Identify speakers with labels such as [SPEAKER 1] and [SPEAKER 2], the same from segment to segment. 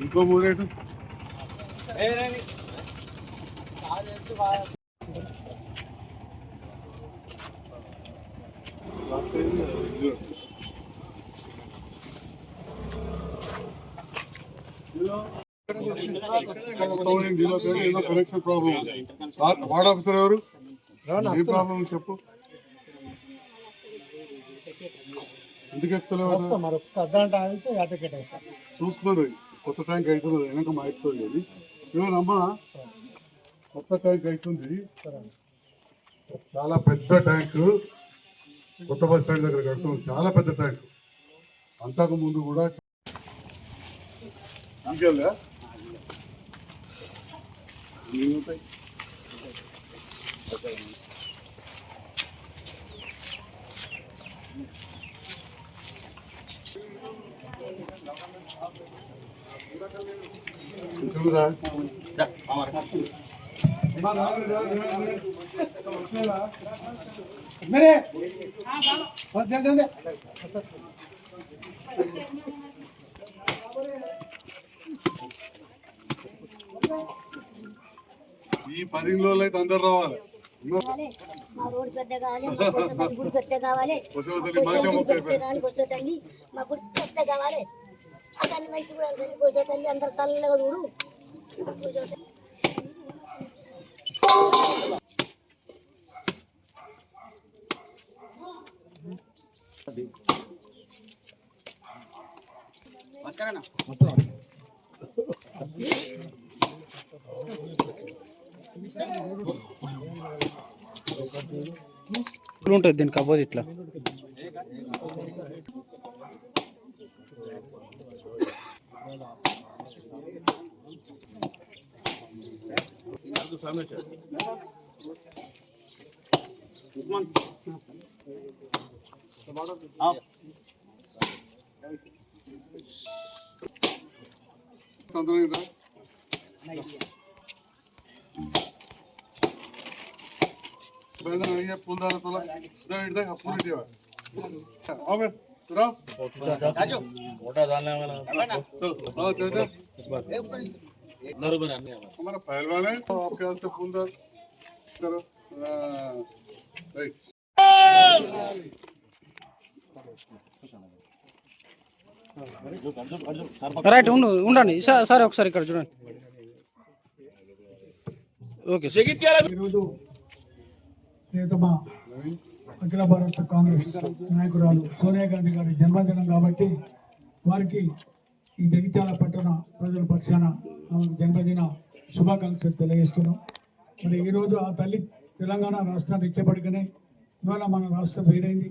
[SPEAKER 1] ఇంకో మూరేటు connection problem. Ward officer ఎవరు? ఏ problem చెప్పు. ఎందుకు ఎక్కలేవు? చూసుకోండి, కొత్త ట్యాంక్ అవుతుంది వెనక మా ఎక్కుతుంది. ఏమమ్మా కొత్త ట్యాంక్ అవుతుంది, చాలా పెద్ద ట్యాంక్. కొత్త బస్ స్టాండ్ దగ్గర కడుతుంది, చాలా పెద్ద ట్యాంక్. అంతకు ముందు కూడా ఇంకెళ్ళా చూడరా ఈ 10 రోజులు అయితే అందరు రావాలి.
[SPEAKER 2] మా రోడ్ పెద్ద కావాలి, గుడి పెద్ద కావాలి, తల్లి మా గుడి పెద్ద కావాలి. అన్ని మంచి కూడా కోసో తల్లి అందరు చల్లగా చూడు.
[SPEAKER 3] ఉంటుంది దీనికి అపోజిట్లో.
[SPEAKER 1] फूलदार हमारा पहलवान है, आपके हाथ से फूलदार करो।
[SPEAKER 3] రైట్ ఉండండి సరే ఒకసారి ఇక్కడ చూడండి. ఓకే
[SPEAKER 4] ప్రియతమా అఖిల భారత కాంగ్రెస్ నాయకురాలు సోనియా గాంధీ గారి జన్మదినం కాబట్టి వారికి ఈ జగిత్యాల పట్టణ ప్రజల పక్షాన జన్మదిన శుభాకాంక్షలు తెలియజేస్తున్నాం. మరి ఈరోజు ఆ తల్లి తెలంగాణ రాష్ట్రాన్ని ఇష్టపడికనే ఇవాళ మన రాష్ట్రం వేరైంది.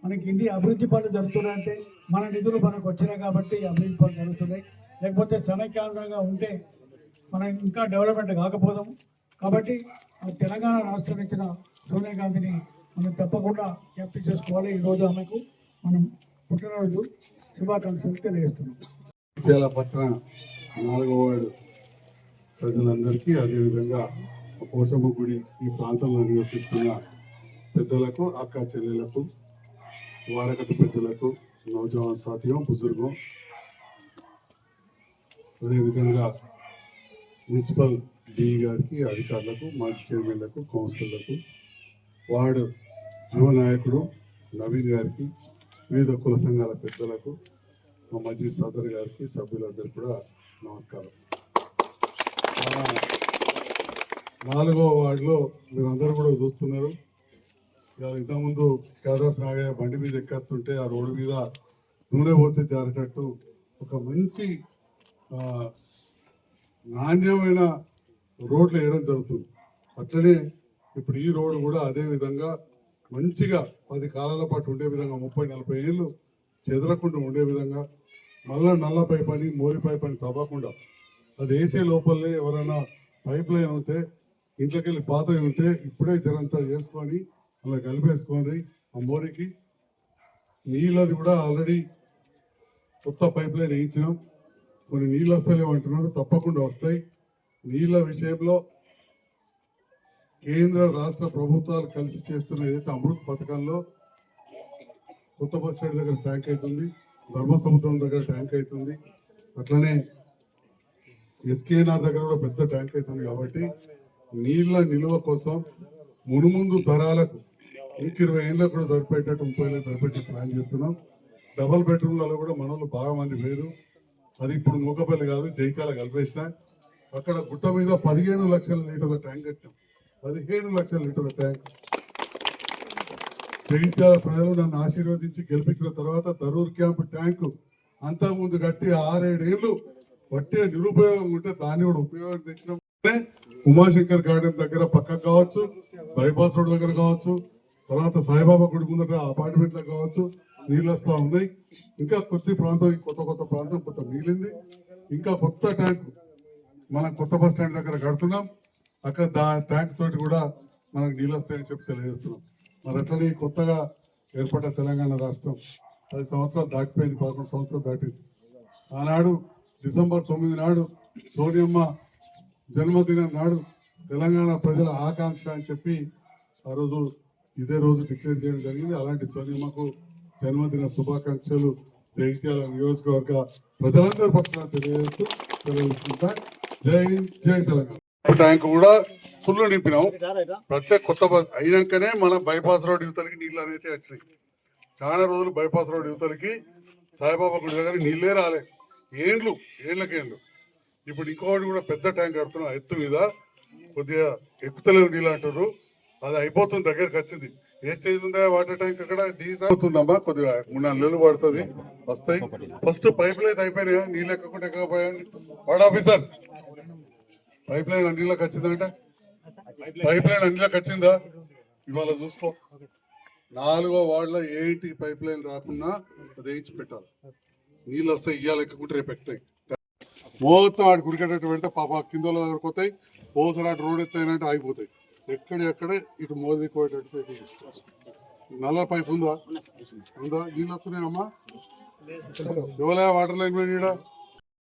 [SPEAKER 4] మనకి ఇండియా అభివృద్ధి పనులు జరుగుతున్నాయంటే మన నిధులు మనకు వచ్చినాయి కాబట్టి అభివృద్ధి పనులు జరుగుతున్నాయి. లేకపోతే సమైక్యాంధ్రంగా ఉంటే మనం ఇంకా డెవలప్మెంట్ కాకపోదాము. కాబట్టి తెలంగాణ రాష్ట్రం ఇచ్చిన సోనియా గాంధీని మనం తప్పకుండా జ్ఞప్తి చేసుకోవాలి. ఈరోజు ఆమెకు మనం పుట్టినరోజు శుభాకాంక్షలు తెలియజేస్తున్నాం.
[SPEAKER 1] జగిత్యాల పట్టణ 4వ వార్డు ప్రజలందరికీ, అదేవిధంగా పోసమ్మ గుడి ఈ ప్రాంతంలో నివసిస్తున్న పెద్దలకు, అక్క చెల్లెలకు, వాడకట్టు పెద్దలకు, నౌజవాన్ సాథియం బుజుర్గం, అదేవిధంగా మున్సిపల్ డి గారికి, అధికారులకు, మాజీ చైర్మన్లకు, కౌన్సిలర్లకు, వార్డు యువ నాయకుడు నవీన్ గారికి, వివిధ కుల సంఘాల పెద్దలకు, మా మజీ సదర్ గారికి, సభ్యులందరికీ కూడా నమస్కారం. 4వ వార్డులో మీరు అందరూ కూడా చూస్తున్నారు. ఇంతకుముందు కేదాస్ నాగయ్య బండి మీద ఎక్కతుంటే ఆ రోడ్డు మీద నూనె పోతే జారేటట్టు ఒక మంచి నాణ్యమైన రోడ్లు వేయడం జరుగుతుంది. అట్లనే ఇప్పుడు ఈ రోడ్డు కూడా అదే విధంగా మంచిగా 10 కాలాల పాటు ఉండే విధంగా 30-40 ఏళ్ళు చెదరకుండా ఉండే విధంగా, మళ్ళా నల్ల పైప్ అని మోరి పైప్ అని తవ్వకుండా అది వేసే లోపలే ఎవరైనా పైప్ లైన్ ఉంటే ఇంట్లోకి వెళ్ళి పాతవి ఉంటే ఇప్పుడే జరంతా చేసుకొని అలా కలిపేసుకొని ఆ మోరికి నీళ్ళది కూడా ఆల్రెడీ కొత్త పైప్ లైన్ వేయించినాం. కొన్ని నీళ్ళు వస్తలేవు అంటున్నారు, తప్పకుండా వస్తాయి. నీళ్ళ విషయంలో కేంద్ర రాష్ట్ర ప్రభుత్వాలు కలిసి చేస్తున్న ఏదైతే అమృత్ పథకంలో కొత్త బస్ స్టాండ్ దగ్గర ట్యాంక్ అవుతుంది, ధర్మసముద్రం దగ్గర ట్యాంక్ అవుతుంది, అట్లనే ఎస్కేఎన్ఆర్ దగ్గర కూడా పెద్ద ట్యాంక్ అవుతుంది. కాబట్టి నీళ్ళ నిల్వ కోసం మునుముందు తరాలకు ఇంక 20 ఏళ్ళకు కూడా సరిపోయేటట్టు 30 ఏళ్ళకి సరిపోయేటట్టు ప్లాన్ చేస్తున్నాం. డబల్ బెడ్రూమ్లలో కూడా మనలో బాగా మంది వేరు. అది ఇప్పుడు మూకపల్లి కాదు, జైత్యాల కలిపేసిన. అక్కడ గుట్ట మీద 15 లక్షల లీటర్ల ట్యాంక్ కట్టాం. 15 లక్షల లీటర్ల ట్యాంక్. జైత్యాల ప్రజలు నన్ను ఆశీర్వదించి గెలిపించిన తర్వాత దరూర్ క్యాంప్ ట్యాంకు అంతకుముందు కట్టి 6-7 ఏళ్ళు వట్టే నిరుపయోగం ఉంటే దాన్ని కూడా ఉపయోగం తెచ్చినాం. ఉమాశంకర్ గార్డెన్ దగ్గర పక్కకు కావచ్చు, బైపాస్ రోడ్ దగ్గర కావచ్చు, తర్వాత సాయిబాబా గుడి ముందట అపార్ట్మెంట్లకు కావచ్చు నీళ్ళు వస్తూ ఉన్నాయి. ఇంకా కొద్ది ప్రాంతం, కొత్త ప్రాంతం కొంత మిగిలింది. ఇంకా కొత్త ట్యాంక్ మనం కొత్త బస్ స్టాండ్ దగ్గర కడుతున్నాం. అక్కడ ట్యాంక్ తోటి కూడా మనకు నీళ్ళు వస్తాయని చెప్పి తెలియజేస్తున్నాం. మరి అట్లనే కొత్తగా ఏర్పడ్డ తెలంగాణ రాష్ట్రం 10 సంవత్సరాలు దాటిపోయింది, 11 సంవత్సరాలు దాటింది. ఆనాడు డిసెంబర్ 9 నాడు సోనియమ్మ జన్మదినం నాడు తెలంగాణ ప్రజల ఆకాంక్ష అని చెప్పి ఆ రోజు ఇదే రోజు డిక్లేర్ చేయడం జరిగింది. అలాంటి సోనియమ్మకు జన్మదిన శుభాకాంక్షలు జగిత్యాల నియోజకవర్గ ప్రజలందరి పక్షాన తెలియజేసుకుంటా. జై జై తెలంగాణ. ట్యాంక్ కూడా ఫుల్ నింపినాం. ప్రత్యేక కొత్త బస్ అయినాకనే మన బైపాస్ రోడ్ యువతలకి నీళ్ళు అనేది వచ్చినాయి. చాలా రోజులు బైపాస్ రోడ్ యువతలకి సాయిబాబా గుడి దగ్గర నీళ్ళే రాలే, ఏళ్ళకేళ్ళు. ఇప్పుడు ఇంకోటి కూడా పెద్ద ట్యాంక్ కడుతున్నాం. ఎత్తు మీద కొద్దిగా ఎక్కుతలేవు నీళ్ళు అంటారు, అది అయిపోతుంది, దగ్గరకు వచ్చింది. ఏ స్టేజ్ ఉందా వాటర్ ట్యాంక్ అక్కడ అవుతుందమ్మా, కొద్దిగా 3-4 నెలలు పడుతుంది, వస్తాయి. ఫస్ట్ పైప్ లైన్ అయిపోయినాయా? నీళ్ళు ఎక్కకుండా ఎక్కకపోయాయి. వార్డ్ ఆఫీసర్, పైప్ లైన్ అన్నిలోకి వచ్చిందంటే పైప్ లైన్ అన్నిలోకి వచ్చిందా? ఇవాళ చూసుకో, 4వ వార్డులో ఏంటి పైప్ లైన్ రాకుండా అది వేయించి పెట్టాలి. నీళ్ళు వస్తాయి, ఇయ్యాలి ఎక్కకుంటే రేపు ఎక్కుతాయి. మొత్తం ఆడు కుడికేటట్టు పెడితే పాప కింద దగ్గరకు వస్తాయి. ఓసారి అటు రోడ్ ఎత్తాయినంటే ఆగిపోతాయి. ఎక్కడ ఇటు మోదీ పోయేటట్టు నల్ల పైప్ ఉందా? నీళ్ళు వస్తున్నాయమ్మా? ఎవరా వాటర్ లైన్ మీద